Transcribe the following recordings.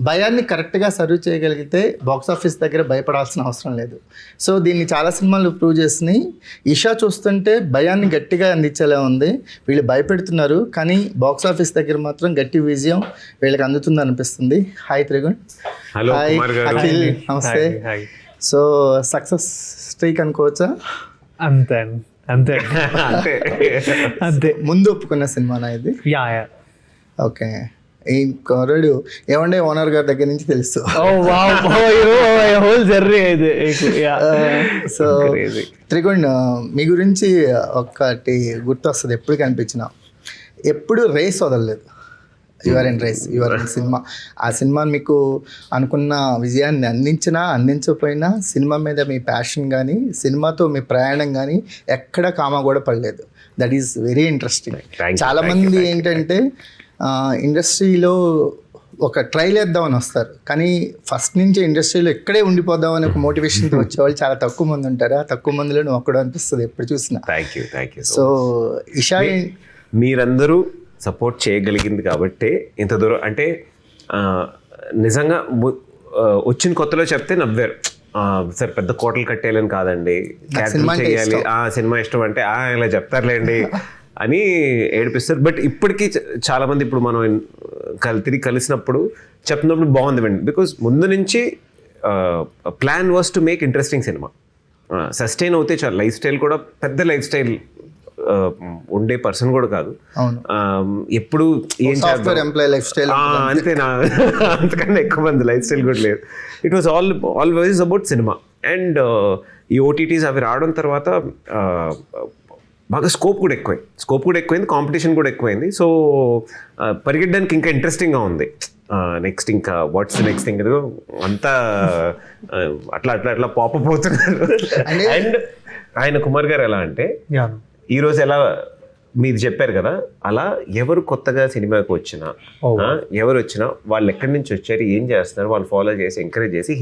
భయాన్ని కరెక్ట్గా సర్వ్ చేయగలిగితే బాక్స్ ఆఫీస్ దగ్గర భయపడాల్సిన అవసరం లేదు. సో దీన్ని చాలా సినిమాలు ప్రూవ్ చేసినాయి. ఇషా చూస్తుంటే భయాన్ని గట్టిగా అందించేలా ఉంది. వీళ్ళు భయపెడుతున్నారు కానీ బాక్స్ ఆఫీస్ దగ్గర మాత్రం గట్టి విజయం వీళ్ళకి అందుతుంది అనిపిస్తుంది. హాయ్ త్రిగుణ్. హాయ్ అఖిల్, నమస్తే. సో సక్సెస్ స్ట్రీక్ అనుకోవచ్చా? అంతే అంతే అంతే. ముందు ఒప్పుకున్న సినిమానా ఇది? యా. ఓకే. ఈ కుర్రాడు ఏమంటే ఓనర్ గారి దగ్గర నుంచి తెలుసు. హోల్ జర్నీ అయితే. సో త్రిగుణ్, మీ గురించి ఒకటి గుర్తొస్తుంది ఎప్పుడు కనిపించిన, ఎప్పుడు రేస్ వదలలేదు. You're in race, you're in cinema. ఆ సినిమా మీకు అనుకున్న విజయాన్ని అందించకపోయినా సినిమా మీద మీ ప్యాషన్ కానీ సినిమాతో మీ ప్రయాణం కానీ ఎక్కడ కామా కూడా పడలేదు. That is very interesting. చాలామంది ఏంటంటే ఇండస్ట్రీలో ఒక ట్రైల్ వేద్దామని వస్తారు కానీ ఫస్ట్ నుంచి ఇండస్ట్రీలో ఇక్కడే ఉండిపోదామని ఒక మోటివేషన్తో వచ్చేవాళ్ళు చాలా తక్కువ మంది ఉంటారు. ఆ తక్కువ మందిలో నువ్వు ఒక్కడో అనిపిస్తుంది ఎప్పుడు చూసినా. Thank you. సో ఇషా, మీరందరూ సపోర్ట్ చేయగలిగింది కాబట్టి ఇంత దూరం. అంటే నిజంగా వచ్చిన కొత్తలో చెప్తే నవ్వారు, సార్ పెద్ద కోటలు కట్టేయాలని కాదండి, క్యారెక్టర్ చేయాలి, సినిమా ఇష్టం అంటే ఇలా చెప్తారులేండి అని ఏడిపిస్తారు. బట్ ఇప్పటికీ చాలామంది ఇప్పుడు మనం తిరిగి కలిసినప్పుడు చెప్తున్నప్పుడు బాగుంది అండి. బికాజ్ ముందు నుంచి plan was to make interesting cinema. Sustain అవుతే చాలా. లైఫ్ స్టైల్ కూడా పెద్ద లైఫ్ స్టైల్ ఉండే పర్సన్ కూడా కాదు. ఎప్పుడు ఏం అంతేనా, అంతకన్నా ఎక్కువ మంది లైఫ్ స్టైల్ కూడా లేదు. It was always about cinema. And ఈ ఓటీటీస్ అవి రావడం తర్వాత బాగా స్కోప్ కూడా ఎక్కువైంది, కాంపిటీషన్ కూడా ఎక్కువైంది. సో పరిగెట్టడానికి ఇంకా ఇంట్రెస్టింగ్గా ఉంది. నెక్స్ట్ ఇంకా వాట్స్ ది నెక్స్ట్ థింగ్ అంతా అట్లా పాపప్ అవుతున్నారు. అండ్ ఆయన కుమార్ గారు ఎలా అంటే ఈరోజు ఎలా మీరు చెప్పారు కదా, అలా ఎవరు కొత్తగా సినిమాకి వచ్చినా ఎవరు వచ్చినా వాళ్ళు ఎక్కడి నుంచి వచ్చారు, ఏం చేస్తున్నారు, వాళ్ళు ఫాలో చేసి ఎంకరేజ్ చేసి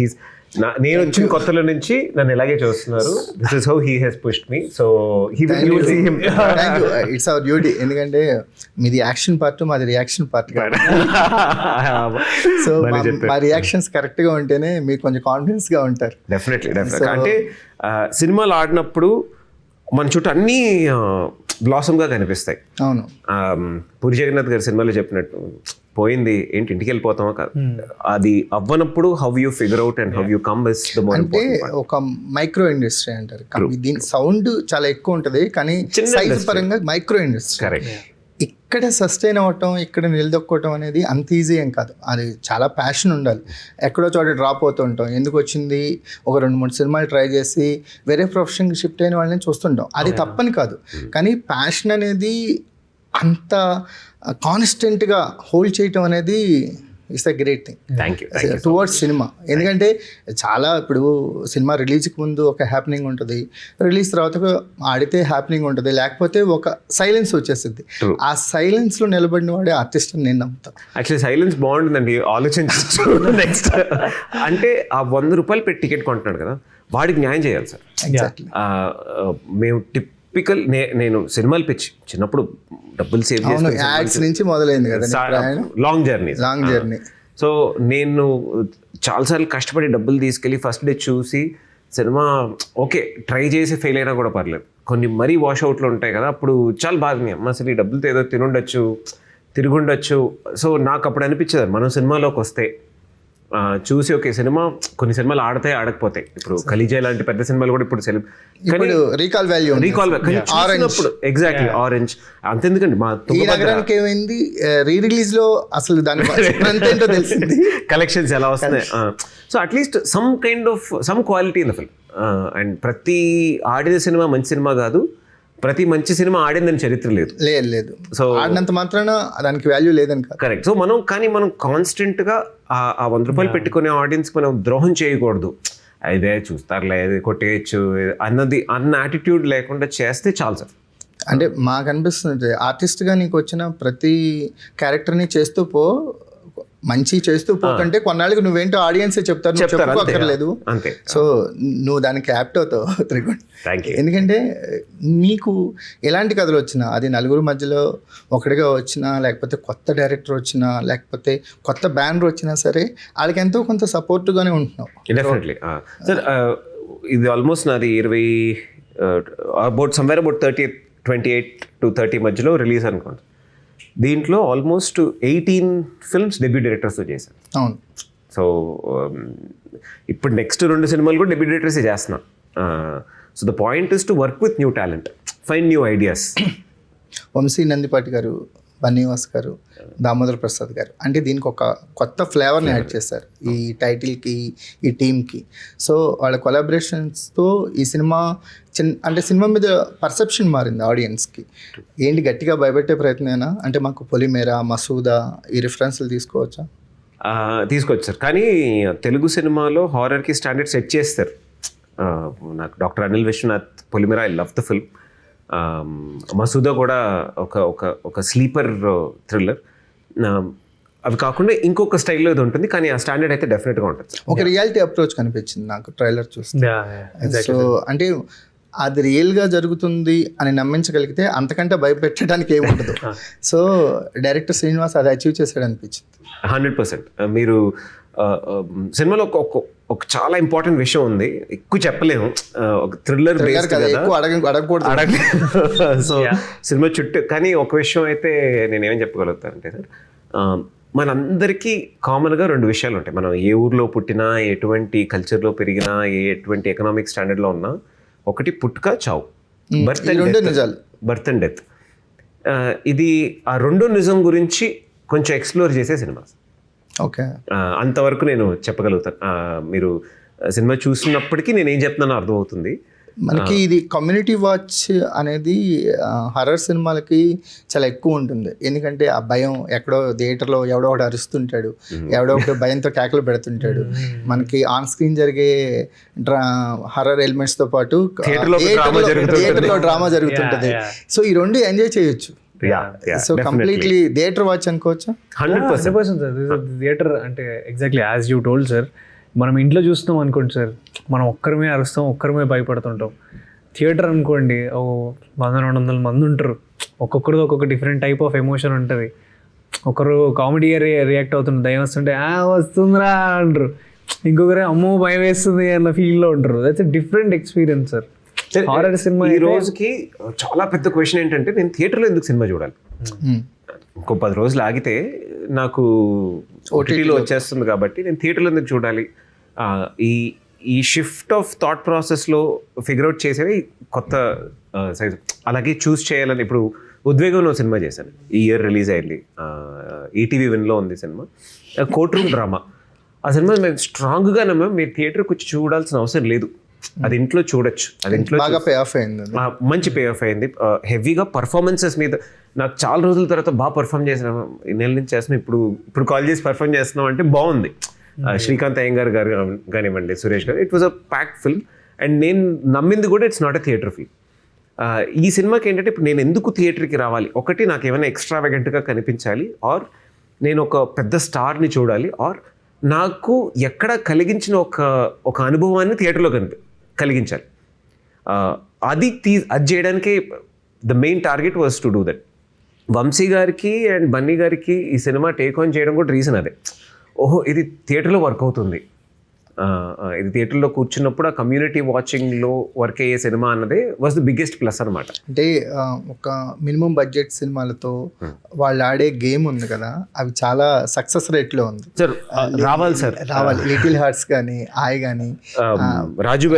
నేను వచ్చిన కొత్తలో నుంచి నన్ను ఇలాగే చూస్తున్నారు. This is how he has pushed me. So it's our duty. ఎందుకంటే మీది యాక్షన్ పార్ట్, మాది రియాక్షన్ పార్ట్. సో మా రియాక్షన్స్ కరెక్ట్గా ఉంటేనే మీరు కొంచెం కాన్ఫిడెన్స్గా ఉంటారు. డెఫినెట్లీ. అంటే సినిమాలు ఆడినప్పుడు మన చుట్టూ అన్నీ బ్లాసమ్గా కనిపిస్తాయి. అవును. పూరి జగన్నాథ్ గారి సినిమాలో చెప్పినట్టు పోయింది ఏంటి ఇంటికి వెళ్ళిపోతామా కాదు, అది అవ్వనప్పుడు how you figure out and how you come is the more important. అంటే ఒక మైక్రో ఇండస్ట్రీ అంటారు. దీని సౌండ్ చాలా ఎక్కువ ఉంటుంది కానీ సైజ్ పరంగా మైక్రో ఇండస్ట్రీ. కరెక్ట్. ఇక్కడ సస్టైన్ అవ్వటం, ఇక్కడ నిలదొక్కోవటం అనేది అంత ఈజీ ఏం కాదు. అది చాలా ప్యాషన్ ఉండాలి. ఎక్కడో చోట డ్రాప్ అవుతూ ఉంటాం. ఎందుకు వచ్చింది, ఒక 2-3 సినిమాలు ట్రై చేసి వేరే ప్రొఫెషన్కి షిఫ్ట్ అయిన వాళ్ళని చూస్తుంటాం. అది తప్పని కాదు కానీ ప్యాషన్ అనేది అంత కాన్స్టెంట్గా హోల్డ్ చేయటం అనేది it's a great thing. Thank you towards cinema. ఎందుకంటే చాలా ఇప్పుడు సినిమా రిలీజ్కి ముందు ఒక హ్యాపెనింగ్ ఉంటుంది, రిలీజ్ తర్వాత ఆడితే హ్యాపెనింగ్ ఉంటుంది, లేకపోతే ఒక సైలెన్స్ వచ్చేస్తుంది. ఆ సైలెన్స్లో నిలబడిన వాడే ఆర్టిస్ట్ అని నేను నమ్ముతాను. యాక్చువల్లీ సైలెన్స్ బాగుంటుందండి, ఆలోచించచ్చు. నెక్స్ట్ అంటే ఆ 100 రూపాయలు పెట్టి టికెట్ కొంటున్నాడు కదా, వాడికి న్యాయం చేయాలి సార్. ఎగ్జాక్ట్లీ. మేము టిపికల్ నేను సినిమాలు పిచ్చి చిన్నప్పుడు డబ్బులు సేవ్ చేసి యాడ్స్ నుంచి మొదలైంది కదా, లాంగ్ జర్నీ. సో నేను చాలాసార్లు కష్టపడి డబ్బులు తీసుకెళ్ళి ఫస్ట్ డే చూసి సినిమా ఓకే ట్రై చేసి ఫెయిల్ అయినా కూడా పర్లేదు, కొన్ని మరీ వాష్అవుట్లు ఉంటాయి కదా, అప్పుడు చాలా బాధ అమ్మ అసలు ఈ డబ్బులతో ఏదో తిరుగుండొచ్చు. సో నాకు అప్పుడు అనిపించేది మనం సినిమాలోకి వస్తే చూసి ఓకే సినిమా, కొన్ని సినిమాలు ఆడతాయి ఆడకపోతాయి. ఇప్పుడు ఖలీజా లాంటి పెద్ద సినిమాలు కూడా ఇప్పుడు రీకాల్ వాల్యూ ఎగ్జాక్ట్లీ ఆరెంజ్ అంతెందుకండి మా నగరానికి ఏమైంది రీ రిలీజ్ లో అసలు దాని ఏంటో తెలిసింది, కలెక్షన్స్ ఎలా వస్తున్నాయి. So at least some quality in the film. And ప్రతి ఆడిన సినిమా మంచి సినిమా కాదు, ప్రతి మంచి సినిమా ఆడిందని చరిత్ర లేదు. సో ఆడినంత మాత్రాన దానికి వాల్యూ లేదని కాదు. కరెక్ట్. సో మనం కాన్స్టెంట్గా ఆ 100 రూపాయలు పెట్టుకునే ఆడియన్స్ మనం ద్రోహం చేయకూడదు. అదే చూస్తారులే కొట్టేయచ్చు అన్న యాటిట్యూడ్ లేకుండా చేస్తే చాలు సార్. అంటే మాకు అనిపిస్తుంది ఆర్టిస్ట్గా నీకు వచ్చిన ప్రతి క్యారెక్టర్ని చేస్తూ మంచి చేస్తూ పోతుంటే కొన్నాళ్ళకి నువ్వేంటో ఆడియన్సే చెప్తారు, నువ్వు చెప్తారు, అంతే. చెప్పుకోక్కర్లేదు. అంతే. సో నువ్వు దానికి యాప్ట్ అవుతావు త్రిగుణ్. Thank you. ఎందుకంటే నీకు ఎలాంటి కథలు వచ్చినా, అది నలుగురు మధ్యలో ఒకటిగా వచ్చినా, లేకపోతే కొత్త డైరెక్టర్ వచ్చినా, లేకపోతే కొత్త బ్యానర్ వచ్చినా సరే వాళ్ళకి ఎంతో కొంత సపోర్ట్గానే ఉంటున్నావు. Definitely sir. ఇది ఆల్మోస్ట్ నాది 20 అబౌట్ సమ్వేర్ అబౌట్ 28 to 30 మధ్యలో రిలీజ్ అనుకోండి. దీంట్లో ఆల్మోస్ట్ 18 ఫిల్మ్స్ డెబ్యూ డైరెక్టర్స్తో చేశాను. అవును. సో ఇప్పుడు నెక్స్ట్ 2 సినిమాలు కూడా డెబ్యూ డైరెక్టర్సే చేస్తున్నాం. So the point is to work with new talent, find new ideas. Vamsi Nandipati గారు, బన్నీవాస్ గారు, దామోదర్ ప్రసాద్ గారు, అంటే దీనికి ఒక కొత్త ఫ్లేవర్ని యాడ్ చేశారు ఈ టైటిల్కి, ఈ టీమ్కి. సో వాళ్ళ కొలాబరేషన్స్తో ఈ సినిమా అంటే సినిమా మీద పర్సెప్షన్ మారింది ఆడియన్స్కి. ఏంటి గట్టిగా భయపెట్టే ప్రయత్నమేనా? అంటే మాకు పొలిమేర, మసూదా ఈ రిఫరెన్స్లు తీసుకోవచ్చా? తీసుకోవచ్చు సార్, కానీ తెలుగు సినిమాలో హారర్కి స్టాండర్డ్ సెట్ చేస్తారు. నాకు doctor Anil Viswanath Polimera, I love the film. Masooda కూడా ఒక స్లీపర్ థ్రిల్లర్. అవి కాకుండా ఇంకొక స్టైల్లో ఇది ఉంటుంది, కానీ ఆ స్టాండర్డ్ అయితే డెఫినెట్గా ఉంటుంది. ఒక రియాలిటీ అప్రోచ్ కనిపించింది నాకు ట్రైలర్ చూస్తే. సో అంటే అది రియల్గా జరుగుతుంది అని నమ్మించగలిగితే అంతకంటే భయపెట్టడానికి ఏముండదు. సో డైరెక్టర్ శ్రీనివాస్ అది అచీవ్ చేశాడు అనిపించింది. 100%. మీరు సినిమాలో ఒక చాలా ఇంపార్టెంట్ విషయం ఉంది, ఎక్కువ చెప్పలేము. ఒక థ్రిల్లర్ బేస్డ్ కదా, అడగకూడదు. సో సినిమా చుట్టూ. కానీ ఒక విషయం అయితే నేనేం చెప్పగలుగుతానంటే సార్, మనందరికీ కామన్గా 2 విషయాలు ఉంటాయి. మనం ఏ ఊర్లో పుట్టినా, ఎటువంటి కల్చర్లో పెరిగినా, ఎటువంటి ఎకనామిక్ స్టాండర్డ్లో ఉన్నా, ఒకటి పుట్టుక, చావు, బర్త్ అండ్ డెత్. ఇది ఆ 2 నిజం గురించి కొంచెం ఎక్స్ప్లోర్ చేసే సినిమా. ఓకే, అంతవరకు నేను చెప్పగలుగుతాను. మీరు సినిమా చూసినప్పటికీ నేను ఏం చెప్తున్నానో అర్థమవుతుంది. మనకి ఇది కమ్యూనిటీ వాచ్ అనేది హర్రర్ సినిమాలకి చాలా ఎక్కువ ఉంటుంది. ఎందుకంటే ఆ భయం, ఎక్కడో థియేటర్లో ఎవడో ఒకటి అరుస్తుంటాడు, ఎవడో ఒకటి భయంతో కేకలు పెడుతుంటాడు. మనకి ఆన్ స్క్రీన్ జరిగే హర్రర్ ఎలిమెంట్స్తో పాటు థియేటర్లో డ్రామా జరుగుతుంటుంది. సో ఈ 2 ఎంజాయ్ చేయొచ్చు. సో కంప్లీట్లీ థియేటర్ వాచ్ అనుకోవచ్చా? 100% సార్. థియేటర్ అంటే exactly as you told sir. మనం ఇంట్లో చూస్తున్నాం అనుకోండి సార్, మనం ఒక్కరిమే అరుస్తాం, ఒక్కరిమే భయపడుతుంటాం. థియేటర్ అనుకోండి, 100-200 మంది ఉంటారు, ఒక్కొక్కరిది ఒక్కొక్క డిఫరెంట్ టైప్ ఆఫ్ ఎమోషన్ ఉంటుంది. ఒకరు కామెడీ రియాక్ట్ అవుతుంటారు, దయ్యం వస్తుంటే వస్తుందిరా అంటారు, ఇంకొకరే అమ్మో భయం వేస్తుంది అన్న ఫీల్లో ఉంటారు. That's different experience sir. Horror cinema ఈ రోజుకి చాలా పెద్ద క్వశ్చన్ ఏంటంటే, నేను థియేటర్లో ఎందుకు సినిమా చూడాలి? ఇంకో 10 రోజులు ఆగితే నాకు ఓటీటీలో వచ్చేస్తుంది కాబట్టి నేను థియేటర్లో ఎందుకు చూడాలి? ఈ షిఫ్ట్ ఆఫ్ థాట్ ప్రాసెస్లో ఫిగర్ అవుట్ చేసేవి కొత్త సైజ్. అలాగే చూస్ చేయాలని ఇప్పుడు ఉద్వేగంలో సినిమా చేశాను, ఈ ఇయర్ రిలీజ్ అయింది, ఈటీవీ విన్లో ఉంది సినిమా, కోర్ట్ రూమ్ డ్రామా. ఆ సినిమా మేము స్ట్రాంగ్గా నమ్మాం, మీరు థియేటర్కి వచ్చి చూడాల్సిన అవసరం లేదు, అది ఇంట్లో చూడొచ్చు. అది ఇంట్లో పే ఆఫ్ అయింది, మంచి పే ఆఫ్ అయింది. హెవీగా పర్ఫార్మెన్సెస్ మీద నాకు చాలా రోజుల తర్వాత బాగా పర్ఫామ్ చేసిన, నెల నుంచి చేస్తున్నాం, ఇప్పుడు కాల్ చేసి పర్ఫామ్ చేస్తున్నాం అంటే బాగుంది. శ్రీకాంత్ అయ్యంగార్ గారు కానివ్వండి, సురేష్ గారు, it was a packed film. And నేను నమ్మింది కూడా it's not a theatre film. ఈ సినిమాకి ఏంటంటే ఇప్పుడు నేను ఎందుకు థియేటర్కి రావాలి? ఒకటి, నాకు ఏమైనా ఎక్స్ట్రావెగెంట్గా కనిపించాలి, ఆర్ నేను ఒక పెద్ద స్టార్ని చూడాలి, ఆర్ నాకు ఎక్కడ కలిగించిన ఒక అనుభవాన్ని థియేటర్లో కలిగించాలి. అది చేయడానికి the main target was to do that. Vamsi గారికి అండ్ బన్నీ గారికి ఈ సినిమా టేక్ ఆన్ చేయడం కూడా రీజన్ అదే. ఓహో, ఇది థియేటర్లో వర్క్ అవుతుంది, ఇది థియేటర్లో కూర్చున్నప్పుడు ఆ కమ్యూనిటీ వాచింగ్లో వర్క్ అయ్యే సినిమా అన్నదే వాజ్ ద బిగ్గెస్ట్ ప్లస్ అనమాట. అంటే ఒక మినిమం బడ్జెట్ సినిమాలతో వాళ్ళు ఆడే గేమ్ ఉంది కదా, అవి చాలా సక్సెస్ రేట్లో ఉంది. సార్ రావాలి లిటిల్ హార్ట్స్ కానీ, ఆయ్ కానీ, రాజు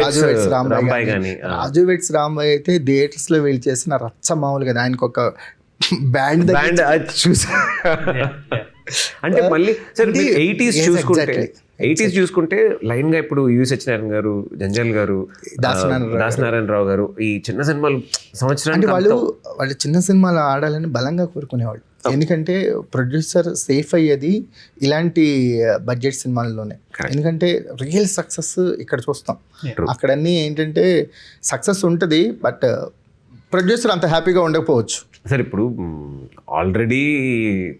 రాంబాయ్ కానీ. రాజు వెడ్స్ రాంబాయ్ అయితే థియేటర్స్లో వీళ్ళు చేసిన రచ్చ మామూలు కదా, ఆయనకు ఒక బ్యాండ్ చూసా. అంటే మళ్ళీ సార్ 80s చూసుకుంటే లైన్గా ఇప్పుడు యువి సత్యనారాయణ గారు, జంజాల్ గారు, దాసనారాయణరావు గారు, ఈ చిన్న సినిమాలు సంవత్సరానికి వాళ్ళు చిన్న సినిమాలు ఆడాలని బలంగా కోరుకునేవాళ్ళు. ఎందుకంటే ప్రొడ్యూసర్ సేఫ్ అయ్యేది ఇలాంటి బడ్జెట్ సినిమాల్లోనే. ఎందుకంటే రియల్ సక్సెస్ ఇక్కడ చూస్తాం, అక్కడన్నీ ఏంటంటే సక్సెస్ ఉంటుంది, బట్ ప్రొడ్యూసర్ అంత హ్యాపీగా ఉండకపోవచ్చు. సార్ ఇప్పుడు ఆల్రెడీ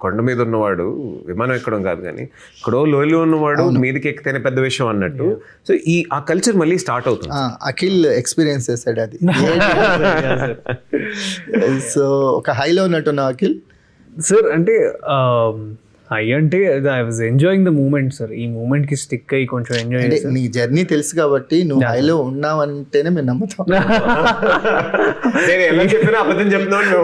కొండ మీద ఉన్నవాడు విమానం ఎక్కడం కాదు కానీ ఇక్కడో లోయలో ఉన్నవాడు మీదకి ఎక్కితేనే పెద్ద విషయం అన్నట్టు. సో ఆ కల్చర్ మళ్ళీ స్టార్ట్ అవుతుంది. అఖిల్ ఎక్స్పీరియన్స్ చేశాడు అది. సో ఒక హైలో ఉన్నట్టున్న అఖిల్ సార్ అంటే హై అంటే I was enjoying the moment sir. ఈ మూమెంట్ కి స్టిక్ అయ్యి కొంచెం ఎంజాయ్ అంటే నీ జర్నీ తెలుసు కాబట్టి నువ్వు హైలో ఉన్నావంటేనే మేము నమ్ముతాం. ఎలా చెప్పినా అబద్ధం చెప్తున్నాను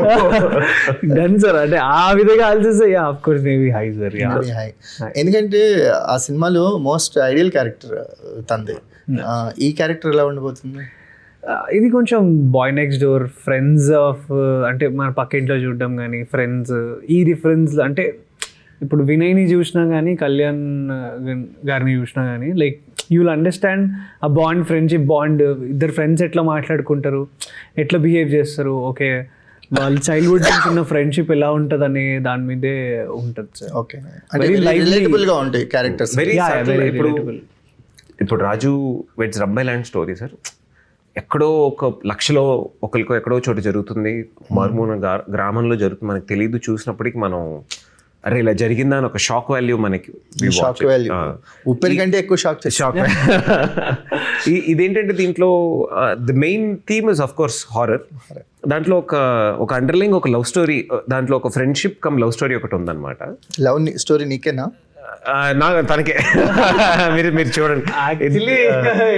డన్ సార్. అంటే ఆ విధంగా ఆలోచిస్తే of course maybe high sir. High ఎందుకంటే ఆ సినిమాలో మోస్ట్ ఐడియల్ క్యారెక్టర్ తంది. ఈ క్యారెక్టర్ ఎలా ఉండబోతుంది? ఇది కొంచెం boy next door friends of అంటే మన పక్కింట్లో చూడడం కానీ ఫ్రెండ్స్ ఈ రిఫరెన్స్ అంటే ఇప్పుడు వినయ్ని చూసినా కానీ కళ్యాణ్ గారిని చూసినా కానీ లైక్ యూ విల్ అండర్స్టాండ్ ఆ బాండ్ ఫ్రెండ్షిప్ బాండ్. ఇద్దరు ఫ్రెండ్స్ ఎట్లా మాట్లాడుకుంటారు, ఎట్లా బిహేవ్ చేస్తారు, ఓకే వాళ్ళ చైల్డ్హుడ్ నుంచి ఉన్న ఫ్రెండ్షిప్ ఎలా ఉంటుంది అనే దాని మీదే ఉంటుంది సార్. ఓకే అంటే రిలేటబుల్ గా ఉంటాయి క్యారెక్టర్స్. ఇప్పుడు రాజు వెడ్స్ రంబాయి లాంటి స్టోరీ సార్. ఎక్కడో ఒక లక్షలో ఒకరికో ఎక్కడో చోట జరుగుతుంది, మారుమూల గ్రామంలో జరుగుతుంది, మనకు తెలియదు. చూసినప్పటికీ మనం అరే ఇలా జరిగిందా అని ఒక షాక్ వాల్యూ మనకి. షాక్ వాల్యూ ఉప్పరి కంటే ఎక్కువ షాక్. ఇదేంటంటే దీంట్లో the main theme is of course horror. దాంట్లో ఒక అండర్లైన్ ఒక లవ్ స్టోరీ, దాంట్లో ఒక ఫ్రెండ్షిప్ కమ్ లవ్ స్టోరీ ఒకటి ఉందన్నమాట. లవ్ స్టోరీ నీకేనా? తనకే. మీరు చూడండి.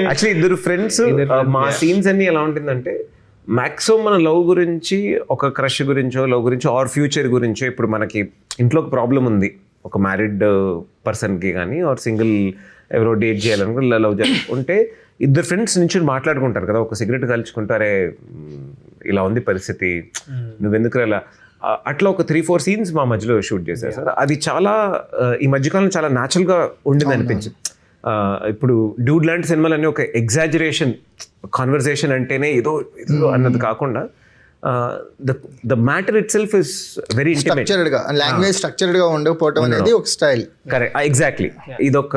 యాక్చువల్లీ ఇద్దరు ఫ్రెండ్స్. మా సీన్స్ అన్ని ఎలా ఉంటుందంటే మ్యాక్సిమం మన లవ్ గురించి, ఒక క్రష్ గురించో, లవ్ గురించో ఆర్ ఫ్యూచర్ గురించో. ఇప్పుడు మనకి ఇంట్లో ఒక ప్రాబ్లం ఉంది, ఒక మ్యారీడ్ పర్సన్కి కానీ ఆర్ సింగిల్ ఎవరో డేట్ చేయాలనుకుని లవ్ ఉంటే ఇద్దరు ఫ్రెండ్స్ నుంచి మాట్లాడుకుంటారు కదా, ఒక సిగరెట్ కాల్చుకుంటారే ఇలా ఉంది పరిస్థితి, నువ్వెందుకు ఇలా. అట్లా ఒక 3-4 సీన్స్ మా మధ్యలో షూట్ చేశారు సార్. అది చాలా ఈ మధ్యకాలంలో చాలా న్యాచురల్గా ఉండింది అనిపించింది. ఇప్పుడు డ్యూడ్ లాంటి సినిమాలన్నీ ఒక ఎగ్జాజరేషన్ కాన్వర్సేషన్ అంటేనే ఏదో అన్నది కాకుండా the matter it self is very structured గా, లాంగ్వేజ్ స్ట్రక్చర్డ్ గా ఉండకపోవడం అనేది ఒక స్టైల్. Correct, exactly. ఇదొక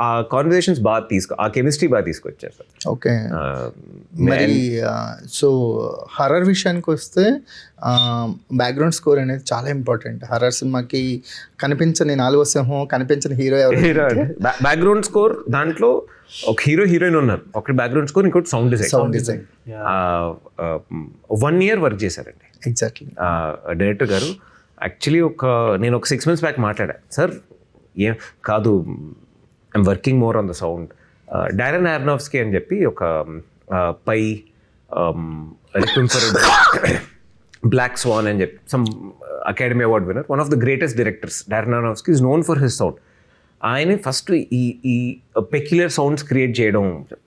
ఆ కాన్వర్సేషన్స్ బాగా ఆ కెమిస్ట్రీ బాగా తీసుకొచ్చారు సార్. ఓకే. మరి సో హర్రర్ విషయానికి వస్తే బ్యాక్గ్రౌండ్ స్కోర్ అనేది చాలా ఇంపార్టెంట్. హర్రర్ సినిమాకి కనిపించని నాలుగో సింహం, కనిపించని హీరో ఎవరు? బ్యాక్గ్రౌండ్ స్కోర్ దాంట్లో ఒక హీరోయిన్ ఉన్నారు, ఒకటి బ్యాక్గ్రౌండ్ స్కోర్, ఇంకోటి సౌండ్ డిజైన్. 1 year వర్క్ చేశారండి. ఎగ్జాక్ట్లీ. డైరెక్టర్ గారు యాక్చువల్లీ నేను ఒక 6 months బ్యాక్ మాట్లాడా, సార్ ఏం కాదు I'm working more on the sound. Darren Aronofsky అని చెప్పి ఒక పై బ్లాక్ స్వాన్ అని చెప్పి some Academy Award winner, one of the greatest directors. Darren Aronofsky is known for his sound. ఆయన ఫస్ట్ ఈ పెక్యులర్ సౌండ్స్ క్రియేట్ చేయడం.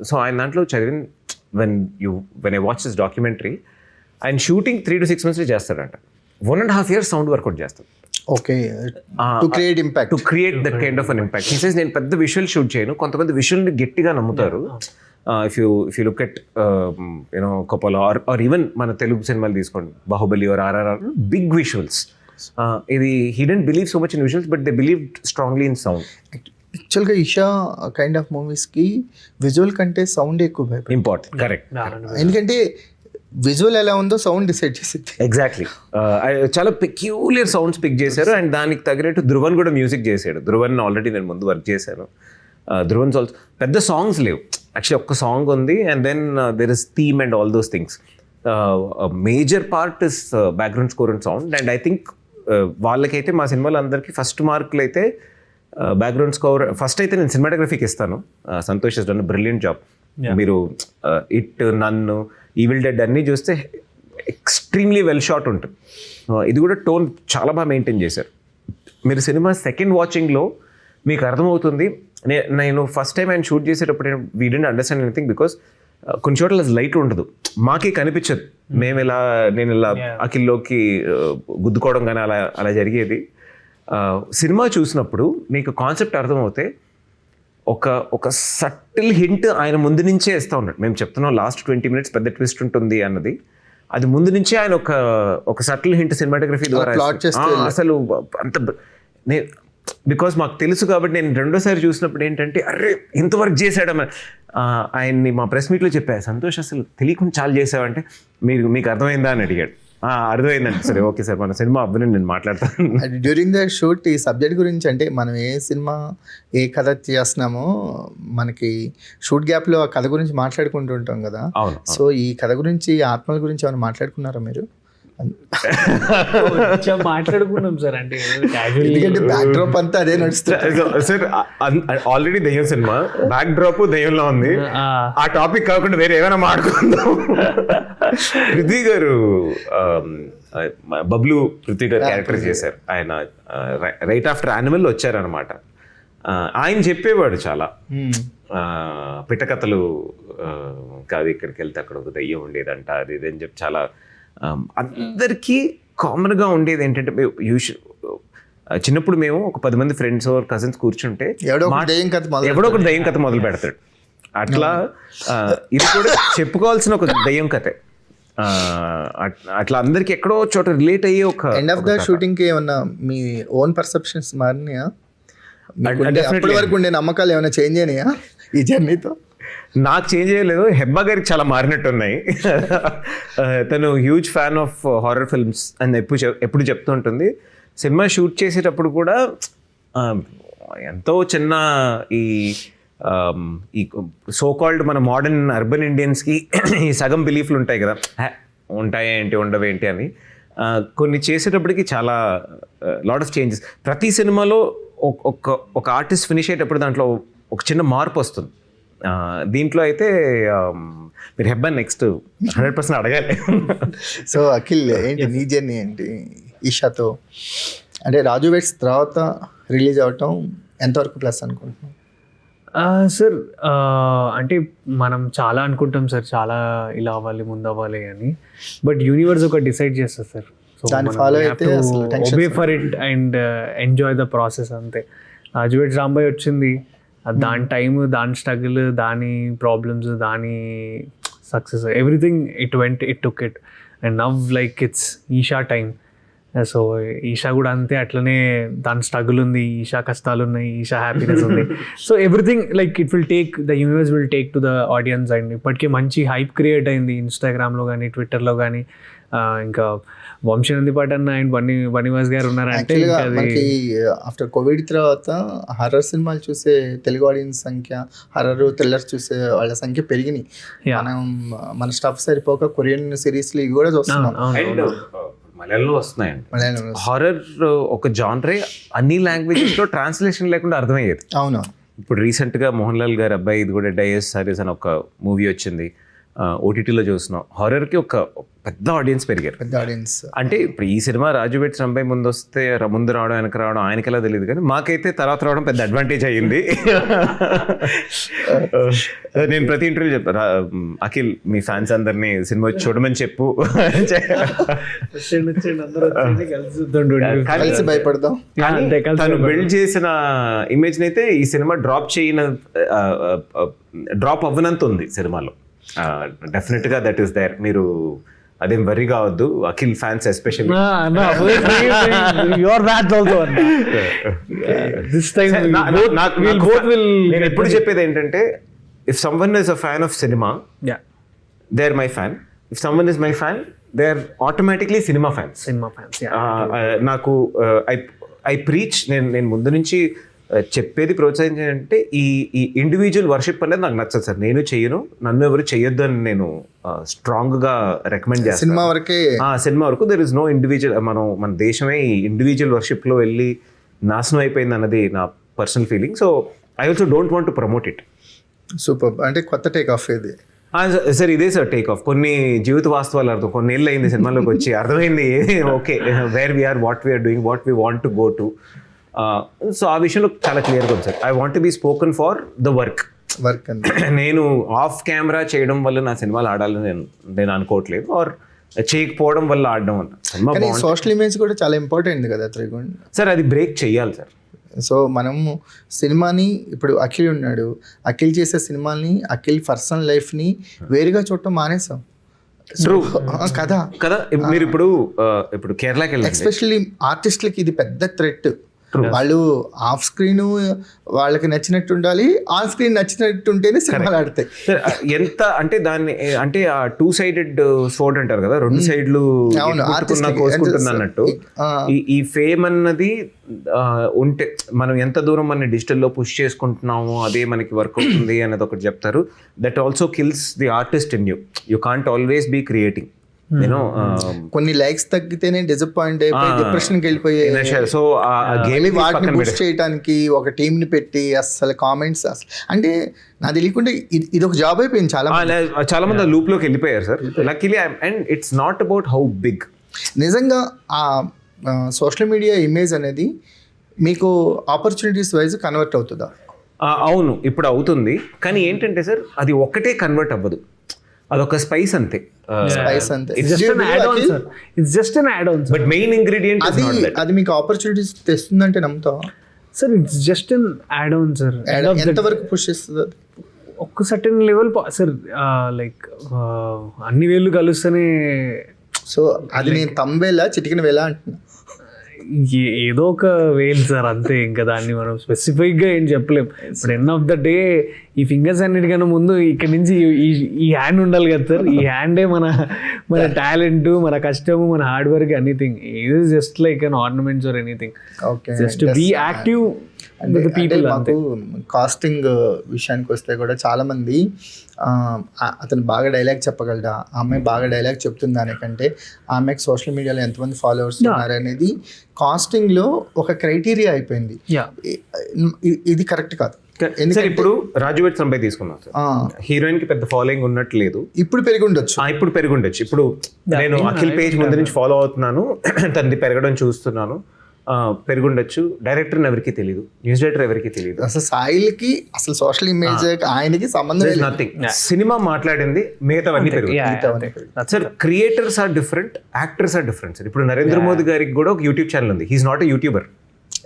So ఆయన దాంట్లో చదివిన when I watch this documentary, ఆయన షూటింగ్ 3 to 6 months చేస్తాడంట. 1.5 years సౌండ్ వర్కౌట్ చేస్తాడు. Okay, to create impact, to create that kind of an impact. He says నేను పెద్ద విజువల్ షూట్ చేయను, కొంతమంది విజువల్ని గట్టిగా నమ్ముతారు. If you look at you know couple or even మన తెలుగు సినిమాలు తీసుకోండి, Baahubali or RRR, big visuals. ఇది he didn't believe so much in visuals but they believe strongly in sound. యాక్చువల్గా ఈషా కైండ్ ఆఫ్ మూవీస్కి విజువల్ కంటే సౌండ్ ఎక్కువ ఇంపార్టెంట్. కరెక్ట్, ఎందుకంటే visual ఎలా ఉందో సౌండ్ డిసైడ్ చేసింది. ఎగ్జాక్ట్లీ. చాలా పెక్యూలియర్ సౌండ్స్ పిక్ చేశారు అండ్ దానికి తగినట్టు ధ్రువన్ కూడా మ్యూజిక్ చేశాడు. ధ్రువన్ ఆల్రెడీ నేను ముందు వర్క్ చేశాను. ధ్రువన్ ఆల్సో పెద్ద సాంగ్స్ లేవు, యాక్చువల్లీ ఒక్క సాంగ్ ఉంది and then there is theme and all those things. Major part is background score and sound. And I think వాళ్ళకైతే మా సినిమాలో అందరికీ ఫస్ట్ మార్కులు అయితే బ్యాక్గ్రౌండ్ స్కోర్. ఫస్ట్ అయితే నేను సినిమాటోగ్రఫీకి ఇస్తాను. Santosh is done brilliant job. మీరు ఇట్, నన్ను, ఈవిల్ డెడ్ అన్నీ చూస్తే ఎక్స్ట్రీమ్లీ వెల్ షాట్ ఉంటుంది. ఇది కూడా టోన్ చాలా బాగా మెయింటైన్ చేశారు. మీరు సినిమా సెకండ్ వాచింగ్లో మీకు అర్థమవుతుంది. నేను ఫస్ట్ టైం ఆయన షూట్ చేసేటప్పుడు we didn't understand anything because కొన్ని చోట్ల లైట్ ఉండదు, మాకే కనిపించదు. నేను ఇలా అఖిల్లోకి గుద్దుకోవడం కానీ అలా జరిగేది. సినిమా చూసినప్పుడు మీకు కాన్సెప్ట్ అర్థమవుతే ఒక సటిల్ హింట్ ఆయన ముందు నుంచే ఇస్తూ ఉన్నాడు. మేము చెప్తున్నాం లాస్ట్ 20 minutes పెద్ద ట్విస్ట్ ఉంటుంది అన్నది, అది ముందు నుంచే ఆయన ఒక సటిల్ హింట్ సినిమాటోగ్రఫీ ద్వారా అసలు అంత బికాస్ మాకు తెలుసు కాబట్టి నేను రెండోసారి చూసినప్పుడు ఏంటంటే అరే ఇంతవరకు చేశాడమ్మ. ఆయన్ని మా ప్రెస్ మీట్లో చెప్పా, సంతోష్ అసలు తెలియకుండా చాలా చేసావంటే మీకు అర్థమైందా అని అడిగాడు. అర్థమైందండి. సరే ఓకే సార్, మన సినిమా అవ్వని నేను మాట్లాడతాను. డ్యూరింగ్ ద షూట్ ఈ సబ్జెక్ట్ గురించి అంటే మనం ఏ సినిమా ఏ కథ చేస్తున్నామో మనకి షూట్ గ్యాప్లో ఆ కథ గురించి మాట్లాడుకుంటూ ఉంటాం కదా. అవును. సో ఈ కథ గురించి ఆత్మల గురించి ఏమైనా మాట్లాడుకున్నారా మీరు? మాట్లాడుకున్నాం సార్. అంటే ఎందుకంటే బ్యాక్ డ్రాప్ అంతా అదే నడుస్తుంది సార్. ఆల్రెడీ దయ్యం సినిమా బ్యాక్ డ్రాప్ దయ్యంలో ఉంది. ఆ టాపిక్ కాకుండా వేరే ఏమైనా మాట్లాడుకుందాం. పృథ్వీ గారు బబ్లు పృథ్వీ గారు క్యారెక్టర్ చేశారు. ఆయన రైట్ ఆఫ్టర్ యానిమల్ వచ్చారనమాట. ఆయన చెప్పేవాడు చాలా పిట్టకథలు కాదు, ఇక్కడికి వెళ్తే అక్కడ ఒక దయ్యం ఉండేదంట, అది ఇది అని చెప్పి చాలా అందరికీ కామన్గా ఉండేది ఏంటంటే చిన్నప్పుడు మేము ఒక 10 మంది ఫ్రెండ్స్ కజిన్స్ కూర్చుంటే ఎవడో ఒక దయ్యం కథ మొదలు పెడతాడు. అట్లా ఇది కూడా చెప్పుకోవాల్సిన ఒక దయ్యం కథే. అట్లా అందరికి ఎక్కడో చోట రిలేట్ అయ్యే ఒక ఎండ్ ఆఫ్ ద షూటింగ్ కి ఏమన్నా మీ ఓన్ పర్సెప్షన్స్ మారినాయా? అప్పటి వరకు ఉండే నమ్మకాలు ఏమైనా చేంజ్ అయినాయా ఈ జర్నీతో? నాకు చేంజ్ చేయలేదు, హెబ్బా గారికి చాలా మారినట్టు ఉన్నాయి. తను huge fan of horror films అని ఎప్పుడు చెప్తూ ఉంటుంది. సినిమా షూట్ చేసేటప్పుడు కూడా ఎంతో చిన్న ఈ సో కాల్డ్ మన మోడర్న్ అర్బన్ ఇండియన్స్కి ఈ సగం బిలీఫ్లు ఉంటాయి కదా, ఉంటాయా ఏంటి ఉండవేంటి అని. కొన్ని చేసేటప్పటికి చాలా లాట్ ఆఫ్ చేంజెస్. ప్రతి సినిమాలో ఒక ఆర్టిస్ట్ ఫినిష్ అయ్యేటప్పుడు దాంట్లో ఒక చిన్న మార్పు వస్తుంది. దీంట్లో అయితే మీరు హెబ్బా నెక్స్ట్ 100% అడగాలి. సో అఖిల్ ఏంటి నీ జర్నీ ఏంటి ఈషాతో? అంటే రాజు వెడ్స్ తర్వాత రిలీజ్ అవటం ఎంతవరకు ప్లస్ అనుకుంటున్నాం సార్? అంటే మనం చాలా అనుకుంటాం సార్, చాలా ఇలా అవ్వాలి ముందు అవ్వాలి అని. బట్ యూనివర్స్ ఒక డిసైడ్ చేస్తుంది సార్. సో దాన్ని ఫాలో అయితే obey for it and enjoy the process అంతే. రాజు వెడ్స్ రాంబాయ్ వచ్చింది, దాని టైమ్, దాని స్ట్రగుల్, దాని ప్రాబ్లమ్స్, దాని success, everything it took it. And now like it's Esha time. So Esha కూడా అంతే, అట్లనే దాని స్ట్రగుల్ ఉంది, ఈషా కష్టాలు ఉన్నాయి, ఈషా హ్యాపీనెస్ ఉంది. So everything like it will take, the universe will take to the audience. And ఇప్పటికే మంచి హైప్ క్రియేట్ అయింది ఇన్స్టాగ్రామ్లో కానీ ట్విట్టర్లో కానీ. ఇంకా వంశనంది పాటన్న అండ్ బన్నీవాస్ గారు ఉన్నారంటే మనకి ఆఫ్టర్ కోవిడ్ తర్వాత హర్రర్ సినిమాలు చూసే తెలుగు ఆడియన్స్ సంఖ్య, హర్రర్ థ్రిల్లర్ చూసే వాళ్ళ సంఖ్య పెరిగినాయి. మనం మన స్టఫ్ సరిపోక కొరియన్ సిరీస్లు ఇవి కూడా చూస్తున్నాం. మలయాళంలో వస్తున్నాయండి. హారర్ ఒక జానరే అన్ని లాంగ్వేజెస్లో ట్రాన్స్లేషన్ లేకుండా అర్థమయ్యేది. అవును. ఇప్పుడు రీసెంట్గా మోహన్ లాల్ గారి అబ్బాయి ఇది కూడా డైఎస్ సారీస్ అని ఒక మూవీ వచ్చింది, ఓటీటీలో చూస్తున్నాం. హారర్కి ఒక పెద్ద ఆడియన్స్ పెరిగారు, పెద్ద ఆడియన్స్. అంటే ఇప్పుడు ఈ సినిమా రాజు వెడ్స్ రాంబాయ్ ముందు వస్తే ముందు రావడం వెనక రావడం ఆయనకి ఎలా తెలియదు, కానీ మాకైతే తర్వాత రావడం పెద్ద అడ్వాంటేజ్ అయ్యింది. నేను ప్రతి ఇంటర్వ్యూ చెప్తాను, అఖిల్ మీ ఫ్యాన్స్ అందరినీ సినిమా చూడమని చెప్పు, కలిసి భయపడదాం. తను బిల్డ్ చేసిన ఇమేజ్ అయితే ఈ సినిమా డ్రాప్ అవ్వనంత ఉంది సినిమాలో. డెఫినెట్గా దట్ ఈస్ దేర్. మీరు అదేం వరీ కావద్దు, అఖిల్ ఫ్యాన్స్ ఎస్పెషల్లీ. నేను ఎప్పుడు చెప్పేది ఏంటంటే, if someone is a fan of cinema, they are my fan. If someone is my fan, they are automatically cinema fans. నాకు ఐ ప్రీచ్, నేను ముందు నుంచి చెప్పేది ప్రోత్సహించాలంటే ఈ ఇండివిజువల్ వర్షిప్ అనేది నాకు నచ్చదు సార్. నేను చెయ్యను, నన్ను ఎవరు చెయ్యొద్దు అని నేను స్ట్రాంగ్గా రికమెండ్ చేస్తాను. సినిమా వరకు దెర్ ఇస్ నో ఇండివిజువల్. మన దేశమే ఈ ఇండివిజువల్ వర్షిప్లో వెళ్ళి నాశనం అయిపోయింది అన్నది నా personal feeling. So I also don't want to promote it. Super. అంటే కొత్త టేక్ ఆఫ్ ఇది సార్. ఇదే సార్ టేక్ ఆఫ్. కొన్ని జీవిత వాస్తవాలు అర్థం, కొన్ని ఏళ్ళు అయింది సినిమాలోకి వచ్చి, అర్థమైంది okay where we're, what we're doing, what we want to go to. So ఆ విషయంలో చాలా క్లియర్గా ఉంది sir. I want to be spoken for the work. నేను ఆఫ్ కెమెరా చేయడం వల్ల నా సినిమాలు ఆడాలని నేను అనుకోవట్లేదు, ఆర్ చేయకపోవడం వల్ల ఆడడం వల్ల. సోషల్ ఇమేజ్ కూడా చాలా ఇంపార్టెంట్ కదా త్రిగుణ్ సార్, అది బ్రేక్ చేయాలి సార్. సో మనము సినిమాని, ఇప్పుడు అఖిల్ ఉన్నాడు, అఖిల్ చేసే సినిమాని, అఖిల్ పర్సనల్ లైఫ్ని వేరుగా చూడటం మానేసాం కదా. మీరు ఇప్పుడు కేరళకి వెళ్ళండి, ఎస్పెషల్లీ ఆర్టిస్టులకి ఇది పెద్ద థ్రెట్. వాళ్ళు ఆఫ్ స్క్రీన్ వాళ్ళకి నచ్చినట్టు ఉండాలి, ఆన్ స్క్రీన్ నచ్చినట్టు ఉంటేనే సినిమాలు ఆడతాయి. ఎంత అంటే దాన్ని అంటే ఆ 2-sided sword అంటారు కదా, 2 సైడ్లు కోసుకుంటుంది అన్నట్టు. ఈ ఫేమ్ అన్నది ఉంటే మనం ఎంత దూరం మన డిజిటల్లో పుష్ చేసుకుంటున్నామో అదే మనకి వర్క్ అవుతుంది అనేది ఒకటి చెప్తారు. That also kills the artist in you can't always be creating. కొన్ని లైక్స్ తగ్గితేనే డిసప్పాయింట్ అయిపోయి డిప్రెషన్కి వెళ్ళిపోయే. సో వాటిని పుష్ చేయడానికి ఒక టీమ్ ని పెట్టి అసలు కామెంట్స్ అసలు అంటే నాకు తెలియకుండా ఇది ఒక జాబ్ అయిపోయింది. చాలా మంది లూప్ లోకి వెళ్ళిపోయారు sir. Luckily and it's not about how big. నిజంగా ఆ సోషల్ మీడియా ఇమేజ్ అనేది మీకు ఆపర్చునిటీస్ వైజ్ కన్వర్ట్ అవుతుందా? అవును, ఇప్పుడు అవుతుంది. కానీ ఏంటంటే సార్ అది ఒక్కటే కన్వర్ట్ అవ్వదు, అదొక స్పైస్ అంతే. స్పైస్ అంతే. It's just an add on. But main ingredient అది మీకు ఆపర్చునిటీస్ తెస్తుందంటే నమ్ముతావా sir? It's just an add on sir. ఎంత వరకు పుష్ చేస్తుంది అది? ఒక్క సర్టెన్ లెవెల్ సార్, లైక్ అన్ని వేళ్ళు కలుస్తేనే. సో అది నేను తమ్వేలా చిటికిన వేలా అంటున్నా. ఏదో ఒక వేలు సార్ అంతే. ఇంకా దాన్ని మనం స్పెసిఫిక్గా ఏం చెప్పలేం. ఇప్పుడు ఎండ్ ఆఫ్ ద డే ఈ ఫింగర్స్ అన్నిటికన్నా ముందు ఇక్కడ నుంచి ఈ హ్యాండ్ ఉండాలి కదా సార్. ఈ హ్యాండే మన టాలెంట్, మన కష్టము, మన హార్డ్ వర్క్, ఎనీథింగ్. ఇది just like an ornaments or anything. Just be active with the people. మాకు కాస్టింగ్ విషయానికి వస్తే కూడా చాలా మంది అతను బాగా డైలాగ్ చెప్పగలడా, ఆ అమ్మాయి బాగా డైలాగ్ చెప్తుంది అనేకంటే ఆ అమ్మాయికి సోషల్ మీడియాలో ఎంతమంది ఫాలోవర్స్ ఉన్నారు అనేది కాస్టింగ్ లో ఒక క్రైటీరియా అయిపోయింది. ఇది కరెక్ట్ కాదు. ఇప్పుడు రాజు వెడ్స్ రంపై తీసుకున్నాం సార్, హీరోయిన్ కి పెద్ద ఫాలోయింగ్ ఉన్నట్టు లేదు. ఇప్పుడు పెరిగి ఉండొచ్చు. ఇప్పుడు నేను అఖిల్ పేజ్ ముందు నుంచి ఫాలో అవుతున్నాను, తనది పెరగడం చూస్తున్నాను. పెరుగుండొచ్చు. డైరెక్టర్ ఎవరికి తెలియదు, న్యూస్ డైరెక్టర్ ఎవరికి తెలియదు. అసలు సాయిల్కి అసలు సోషల్ ఇమేజ్ ఆయనకి సంబంధం నథింగ్. సినిమా మాట్లాడింది, మిగతావన్నీ పెరుగుతాయి sir. Creators are different, actors are different sir. ఇప్పుడు నరేంద్ర మోదీ గారికి కూడా ఒక యూట్యూబ్ ఛానల్ ఉంది. He's not a YouTuber.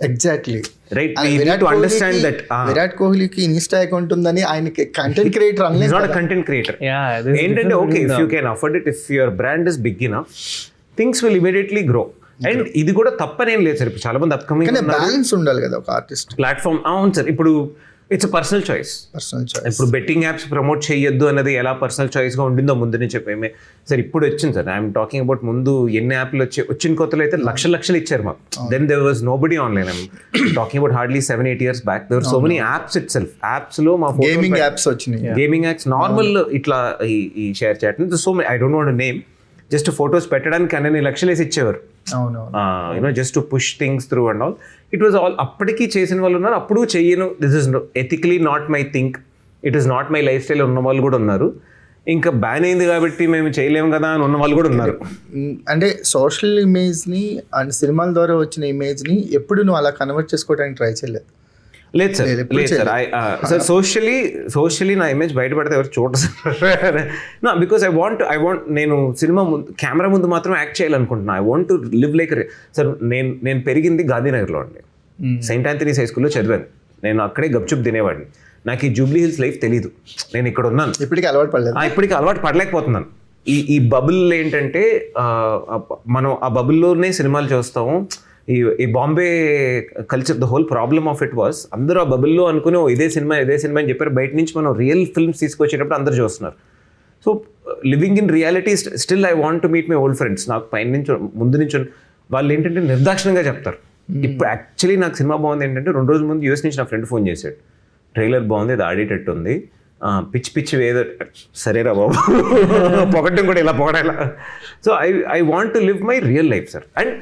Exactly right. To understand that Virat కోహ్లీకి ఇన్స్టా అకౌంట్ ఉందని ఆయనకి కంటెంట్ క్రియేటర్ అనలేదు. Not content creator. ఏంటంటే okay, if you can afford it, if your brand is big enough, things will immediately grow. And ఇది కూడా తప్పనేం లేదు sir. ఇప్పుడు చాలా మంది అప్కమింగ్ బ్యాలెన్స్ ఉండాలి కదా ఒక ఆర్టిస్ట్ ప్లాట్ఫామ్. అవును సార్. ఇప్పుడు ఇట్స్ పర్సనల్ చాయిస్. ఇప్పుడు బెట్టింగ్ యాప్స్ ప్రమోట్ చేయొద్దు అన్నది ఎలా పర్సనల్ చాయిస్ గా ఉండిందో ముందు నుంచి చెప్పేమే సార్. ఇప్పుడు వచ్చింది సార్, ఐఎమ్ టాకింగ్ అబౌట్ ముందు ఎన్ని యాప్లు వచ్చిన కొత్తలో అయితే లక్షలు ఇచ్చారు మాకు. Then there was nobody online. I'm talking about hardly 7-8 years back. There so many apps itself. Apps లో మా గేమింగ్ యాప్స్ వచ్చినాయి. గేమింగ్ యాప్స్ నార్మల్ ఇట్లా ఈ share chat, so I don't want name, just photos పెట్టడానికి అన్ని లక్షలు వేసి ఇచ్చేవారు. You know just to push things through and all. It was all. అప్పటికీ చేసిన వాళ్ళు ఉన్నారు, అప్పుడు చెయ్యను, this is ethically not my think, it is not my life style ఉన్న వాళ్ళు కూడా ఉన్నారు. ఇంకా బ్యాన్ అయింది కాబట్టి మేము చేయలేము కదా అని ఉన్న వాళ్ళు కూడా ఉన్నారు. అంటే సోషల్ ఇమేజ్ని అండ్ సినిమాల ద్వారా వచ్చిన ఇమేజ్ని ఎప్పుడు నువ్వు అలా కన్వర్ట్ చేసుకోవడానికి ట్రై చేయలేదు? లేదు సార్, లేదు సార్. సార్ సోషల్లీ నా ఇమేజ్ బయటపడితే ఎవరు చూడరు సార్. నా బికాస్ ఐ వాంట్ నేను సినిమా ముందు, కెమెరా ముందు మాత్రం యాక్ట్ చేయాలనుకుంటున్నా. I want to live like sir. నేను పెరిగింది గాంధీనగర్లో అండి. సెయింట్ ఆంథనీస్ హై స్కూల్లో చదివాను. నేను అక్కడే గప్చుప్ తినేవాడిని. నాకు ఈ జూబ్లీ హిల్స్ లైఫ్ తెలీదు. నేను ఇక్కడ ఉన్నాను, ఇప్పటికీ అలవాటు పడలేకపోతున్నాను. ఈ బబుల్ ఏంటంటే మనం ఆ బబుల్లోనే సినిమాలు చూస్తాము. ఈ Bombay culture, the whole problem of it was, అందరూ ఆ బబుల్లో అనుకుని ఇదే సినిమా అని చెప్పారు. బయట నుంచి మనం రియల్ ఫిల్మ్స్ తీసుకొచ్చేటప్పుడు అందరూ చూస్తున్నారు. So living in reality still I want to meet my old friends. నాకు పైన నుంచి ముందు నుంచి వాళ్ళు ఏంటంటే నిర్దాక్షిణంగా చెప్తారు. ఇప్పుడు యాక్చువల్లీ నాకు సినిమా బాగుంది ఏంటంటే 2 రోజుల ముందు యూఎస్ నుంచి నా ఫ్రెండ్ ఫోన్ చేశాడు, ట్రైలర్ బాగుంది, ఇది ఆడేటట్టు ఉంది, పిచ్చి ఏదో. సరేరా బాబు, పొగట్టం కూడా ఇలా పొగడాలా. So I want to live my real life sir. And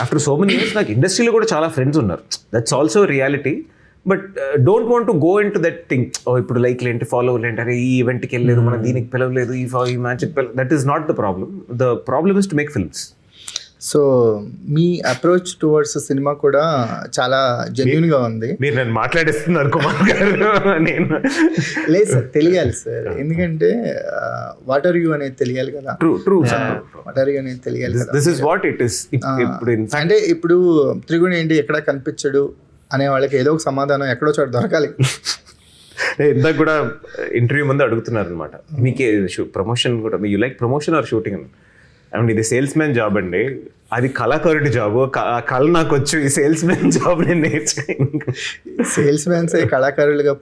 after so many years నాకు ఇండస్ట్రీలో కూడా చాలా ఫ్రెండ్స్ ఉన్నారు. That's also reality. But don't want to go into that thing. ఇప్పుడు లైక్లు ఏంటి, ఫాలోవర్లు ఏంటి, అరే ఈ ఈవెంట్కి వెళ్ళలేదు, మనం దీనికి పిలవలేదు, ఈ మ్యాచ్కి పిలవలేదు. That is not the problem. The problem is to make films. So me approach towards cinema కూడా చాలా జెన్యూన్గా ఉంది. మీరు నన్ను మాట్లాడిస్తున్నారు కుమార్ గారు. నేను లేదు సార్, తెలియాలి సార్. ఎందుకంటే వాట్ ఆర్ యూ అనేది తెలియాలి కదా. ట్రూ వాట్ ఆర్ యూ అనేది తెలియాలి కదా. This is what it is. అంటే ఇప్పుడు త్రిగుణ ఏంటి ఎక్కడ కనిపించడు అనే వాళ్ళకి ఏదో ఒక సమాధానం ఎక్కడో చోట దొరకాలి. ఇందాక కూడా ఇంటర్వ్యూ ముందు అడుగుతున్నారు అనమాట, మీకే ప్రమోషన్ కూడా, you like promotion are shooting అని. అండ్ ఇది సేల్స్ మ్యాన్ జాబ్ అండి, అది కళాకారుడి జాబ్. కళ నాకు వచ్చు, ఈ సేల్స్ మ్యాన్ జాబ్ నేను నేర్చుకుని. సేల్స్ మ్యాన్స్ కళాకారులుగా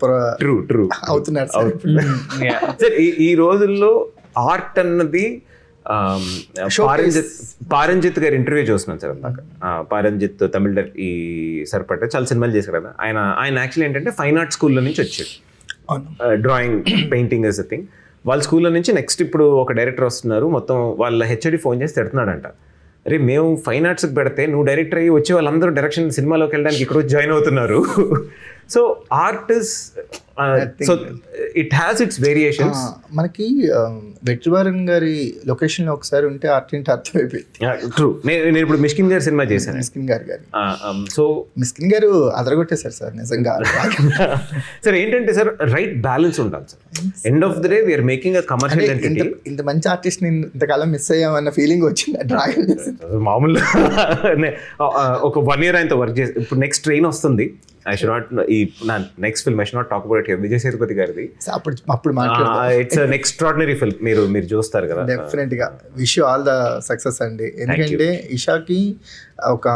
ట్రూ అవుతున్నారు సార్. సార్ ఈ రోజుల్లో ఆర్ట్ అన్నది పారంజిత్ గారి ఇంటర్వ్యూ చూస్తున్నాను సార్ అందాక. పారంజిత్ తమిళ ఈ సరిపడ్డ చాలా సినిమాలు చేశారు కదా ఆయన యాక్చువల్లీ ఏంటంటే ఫైన్ ఆర్ట్ స్కూల్లో నుంచి వచ్చాడు. Drawing, painting is a thing. వాళ్ళ స్కూల్లో నుంచి నెక్స్ట్ ఇప్పుడు ఒక డైరెక్టర్ వస్తున్నారు, మొత్తం వాళ్ళ హెచ్ఓడి ఫోన్ చేసి తిడుతున్నాడంట, అరే మేము ఫైన్ ఆర్ట్స్కి పెడితే నువ్వు డైరెక్టర్ అయ్యి వచ్చి వాళ్ళందరూ డైరెక్షన్ సినిమాలోకి వెళ్ళడానికి ఇక్కడ జాయిన్ అవుతున్నారు. So art is so it has its variations. మనకి వెట్రివారన్ గారి లొకేషన్లో ఒకసారి ఉంటే ఆర్ట్ ఏంటి అర్థమైపోయింది. ట్రూ. నేను ఇప్పుడు మిష్కిన్ గారి సినిమా చేశాను. మిస్కిన్ గారు సో మిస్కిన్ గారు అదరగొట్టేశారు సార్ నిజంగా. సార్ ఏంటంటే సార్ రైట్ బ్యాలెన్స్ ఉండాలి sir. End of the day we're making a commercial entity. ఇంత మంచి ఆర్టిస్ట్ ని ఇంతకాలం మిస్ అయ్యామన్న ఫీలింగ్ వచ్చింది డ్రాగన్ చేసి. మామూలు ఒక 1 year ఆయనతో వర్క్ చేసి ఇప్పుడు నెక్స్ట్ ట్రైన్ వస్తుంది. ఐ షుడ్ నాట్ నా next film I should not talk about it. Vijay Sethupathi గారిది. అప్పుడు ఇట్స్ అన్ ఎక్స్ట్రాడినరీ ఫిల్మ్. మీరు చూస్తారు కదా. డెఫినెట్ గా wish you all the success అండి. ఎందుకంటే ఇషాకి ఒక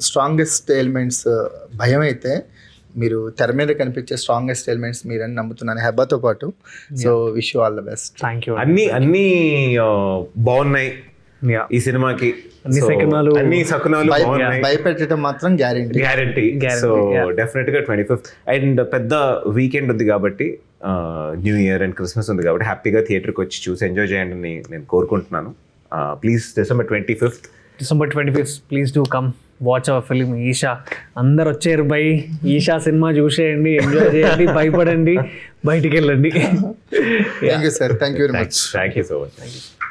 స్ట్రాంగెస్ట్ ఎలిమెంట్స్ భయం అయితే మీరు తెర మీద కనిపించే స్ట్రాంగెస్ట్ ఎలిమెంట్స్ మీరని నమ్ముతున్నాను హెబ్బాతో పాటు. So wish you all the best. Thank you. అన్ని బాగున్నాయి ఈ సినిమాకి. అన్ని శకునాలు భయపెట్టడం మాత్రం గ్యారెంటీ. సో డెఫినెట్ గా 25th అండ్ పెద్ద వీకెండ్ ఉంది కాబట్టి, న్యూ ఇయర్ అండ్ క్రిస్మస్ ఉంది కాబట్టి హ్యాపీగా థియేటర్కి వచ్చి చూసి ఎంజాయ్ చేయండి అని నేను కోరుకుంటున్నాను. Please December 25th please do come watch our film Eesha. అందరు వచ్చారు బై ఈషా సినిమా చూసేయండి, ఎంజాయ్ చేయండి, భయపడండి, బయటికి వెళ్ళండి. Thank you sir. Thank you very much. Thank you so much.